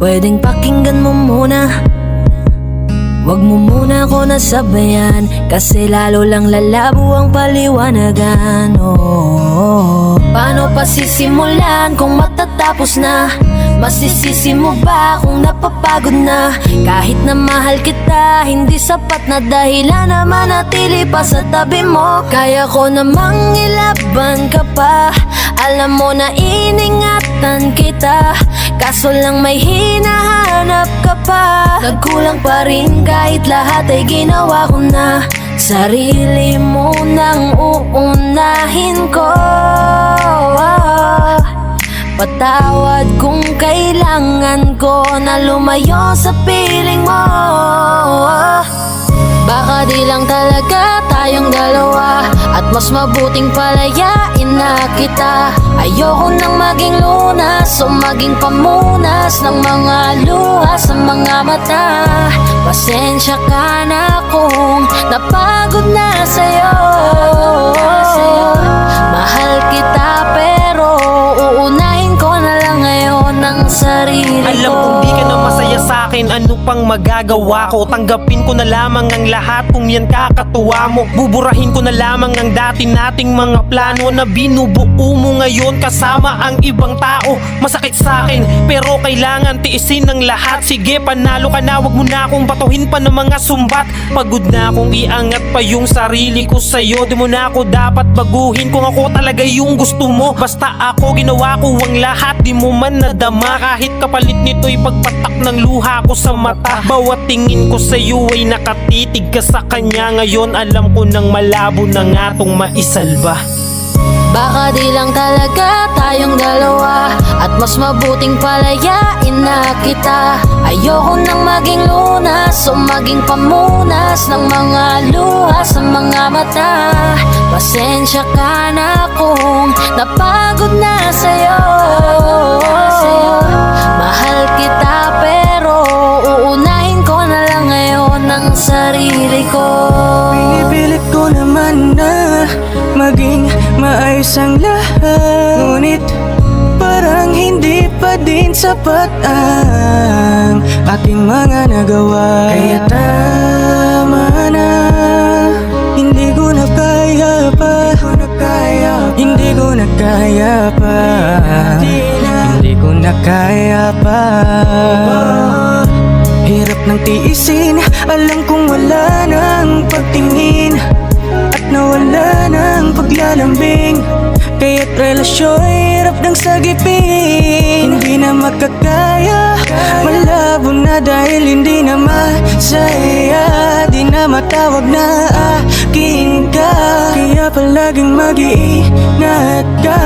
pwedeng pakinggan mo muna. Wag mo muna ako nasabayan, kasi lalo lang lalabo ang paliwanagan. Paano pa sisimulan kung matatapos na? Masisisi mo ba kung napapagod na? Kahit na mahal kita, hindi sapat na dahilan na manatili pa sa tabi mo. Kaya ko namang ilaban ka pa, alam mo na iningatan kita, kaso lang may hinahanap ka pa. Nagkulang pa rin kahit lahat ay ginawa ko na. Sarili mo nang uunahin ko. Patawad kung kailangan ko na lumayo sa piling mo. Baka di lang talaga tayong dalawa, at mas mabuting palayain na kita. Ayoko nang maging lunas o maging pamunas ng mga luha sa mga mata. Pasensya ka na kung napagod na sa'yo. Mahal kita pero uunahin ko na lang ngayon ang sarili ko. Alam kong di ka na masaya sa'kin, ano pang magagawa ko? Tanggapin ko na lamang ang lahat kung yan kakatuwa mo. Buburahin ko na lamang ang dati nating mga plano na binubuo mo ngayon kasama ang ibang tao. Masakit sa'kin pero kailangan tiisin ng lahat. Sige, panalo ka na, wag mo na akong batuhin pa ng mga sumbat. Pagod na akong iangat pa yung sarili ko sa'yo. Di mo na ako dapat baguhin kung ako talaga yung gusto mo. Basta ako ginawa ko ang lahat, di mo man nadama. Kahit kapalit nito'y pagpatak ng luha ko sa mata. Bawat tingin ko sa'yo ay nakatitig ka sa kanya. Ngayon alam ko nang malabo na nga tong maisalba. Baka di lang talaga tayong dalawa, at mas mabuting palayain na kita. Ayoko nang maging lunas o maging pamunas ng mga luha sa mga mata. Pasensya ka na kung napagod na sa'yo. Mahal kita pero uunahin ko na lang ngayon ang sarili ko. Pinipilit ko naman na maging maayos ang lahat, ngunit parang hindi pa din sapat ang ating mga nagawa. Kaya tama na, hindi ko na kaya pa, hindi ko na kaya pa, hindi ko na kaya pa. Hirap ng tiisin, alam kong wala nang pagtingin at nawala ng paglalambing. Kaya't relasyon hirap ng sagipin. Hindi na makakaya, malabo na dahil hindi na masaya. Di na matawag na akin ka, kaya palaging mag-iingat ka.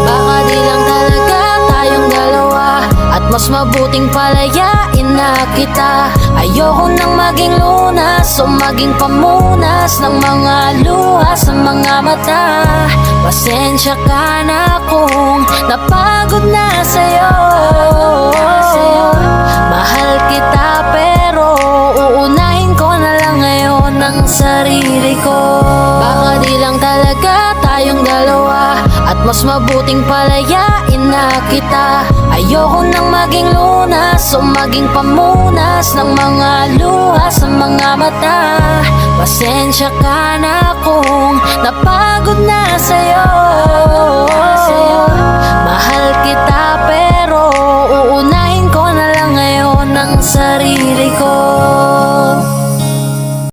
Baka di lang talaga tayong dalawa, at mas mabuting palayain na kita. Ayoko nang maging lunas o maging pamunas ng mga luha sa mga mata. Pasensya ka na kung napagod na sa'yo. Mahal kita pero uunahin ko na lang ngayon ang sarili ko. Baka di lang talaga tayong dalawa, at mas mabuting palayain na kita. Ayoko nang maging lunas o maging pamunas ng mga luha sa mga mata. Pasensya ka na kung napagod na sa'yo.